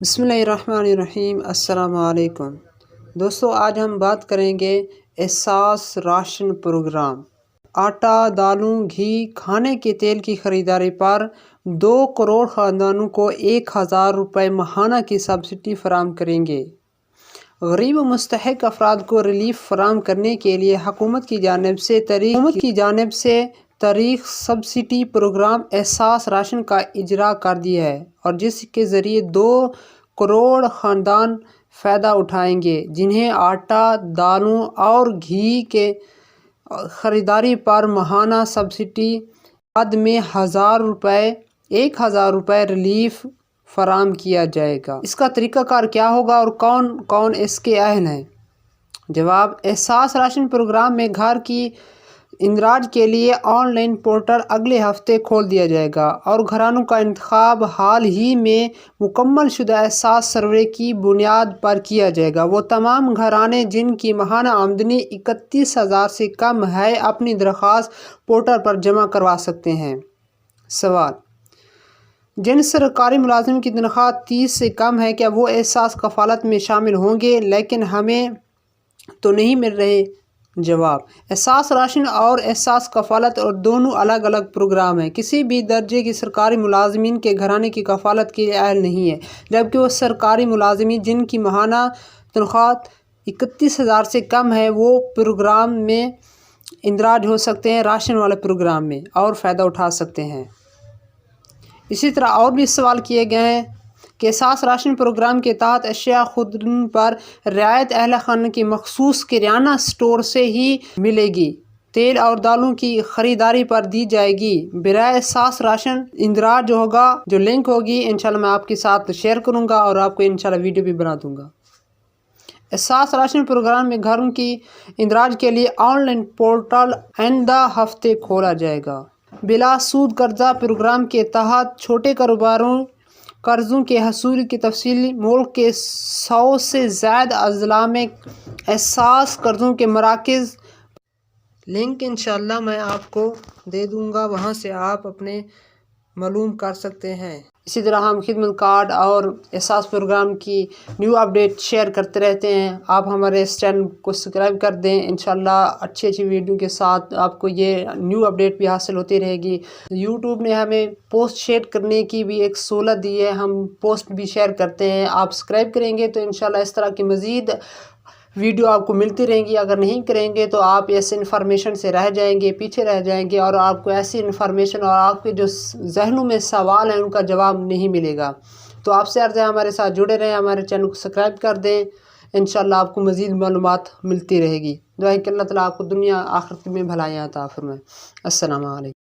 بسم اللہ الرحمن الرحیم۔ السلام علیکم دوستو، آج ہم بات کریں گے احساس راشن پروگرام۔ آٹا، دالوں، گھی، کھانے کے تیل کی خریداری پر 2 کروڑ خاندانوں کو 1000 روپے ماہانہ کی سبسڈی فراہم کریں گے۔ غریب و مستحق افراد کو ریلیف فراہم کرنے کے لیے حکومت کی جانب سے تاریخ سبسڈی پروگرام احساس راشن کا اجرا کر دیا ہے، اور جس کے ذریعے 2 کروڑ خاندان فائدہ اٹھائیں گے، جنہیں آٹا، دالوں اور گھی کے خریداری پر ماہانہ سبسڈی بعد میں 1000 روپے ریلیف فراہم کیا جائے گا۔ اس کا طریقہ کار کیا ہوگا اور کون کون اس کے اہل ہیں؟ جواب: احساس راشن پروگرام میں گھر کی اندراج کے لیے آن لائن پورٹل اگلے ہفتے کھول دیا جائے گا، اور گھرانوں کا انتخاب حال ہی میں مکمل شدہ احساس سروے کی بنیاد پر کیا جائے گا۔ وہ تمام گھرانے جن کی ماہانہ آمدنی 31,000 سے کم ہے اپنی درخواست پورٹل پر جمع کروا سکتے ہیں۔ سوال: جن سرکاری ملازمین کی تنخواہ 30 سے کم ہے، کیا وہ احساس کفالت میں شامل ہوں گے؟ لیکن ہمیں تو نہیں مل رہے۔ جواب: احساس راشن اور احساس کفالت اور دونوں الگ الگ پروگرام ہیں۔ کسی بھی درجے کی سرکاری ملازمین کے گھرانے کی کفالت کے لیے اہل نہیں ہے، جبکہ وہ سرکاری ملازمین جن کی ماہانہ تنخواہ 31,000 سے کم ہے وہ پروگرام میں اندراج ہو سکتے ہیں، راشن والے پروگرام میں، اور فائدہ اٹھا سکتے ہیں۔ اسی طرح اور بھی سوال کیے گئے ہیں کہ احساس راشن پروگرام کے تحت اشیاء خوردنی پر رعایت اہل خانہ کی مخصوص کریانہ اسٹور سے ہی ملے گی۔ تیل اور دالوں کی خریداری پر دی جائے گی۔ برائے احساس راشن اندراج جو لنک ہوگی انشاءاللہ میں آپ کے ساتھ شیئر کروں گا، اور آپ کو انشاءاللہ ویڈیو بھی بنا دوں گا۔ احساس راشن پروگرام میں گھروں کی اندراج کے لیے آن لائن پورٹل آئندہ ہفتے کھولا جائے گا۔ بلا سود قرضہ پروگرام کے تحت چھوٹے کاروباروں قرضوں کے حصول کی تفصیل ملک کے 100 سے زائد اضلاع میں احساس قرضوں کے مراکز لنک انشاءاللہ میں آپ کو دے دوں گا، وہاں سے آپ اپنے معلوم کر سکتے ہیں۔ اسی طرح ہم خدمت کارڈ اور احساس پروگرام کی نیو اپڈیٹ شیئر کرتے رہتے ہیں۔ آپ ہمارے اس چینل کو سبسکرائب کر دیں، انشاءاللہ اچھی ویڈیو کے ساتھ آپ کو یہ نیو اپڈیٹ بھی حاصل ہوتی رہے گی۔ یوٹیوب نے ہمیں پوسٹ شیئر کرنے کی بھی ایک سہولت دی ہے، ہم پوسٹ بھی شیئر کرتے ہیں۔ آپ سبسکرائب کریں گے تو انشاءاللہ اس طرح کی مزید ویڈیو آپ کو ملتی رہیں گی۔ اگر نہیں کریں گے تو آپ ایسے انفارمیشن سے رہ جائیں گے، پیچھے رہ جائیں گے، اور آپ کو ایسی انفارمیشن اور آپ کے جو ذہنوں میں سوال ہیں ان کا جواب نہیں ملے گا۔ تو آپ سے عرض ہے ہمارے ساتھ جڑے رہیں، ہمارے چینل کو سبسکرائب کر دیں، انشاءاللہ آپ کو مزید معلومات ملتی رہے گی۔ دعا ہے کہ اللہ تعالیٰ آپ کو دنیا آخرت میں بھلائیاں عطا فرمائے۔ السلام علیکم۔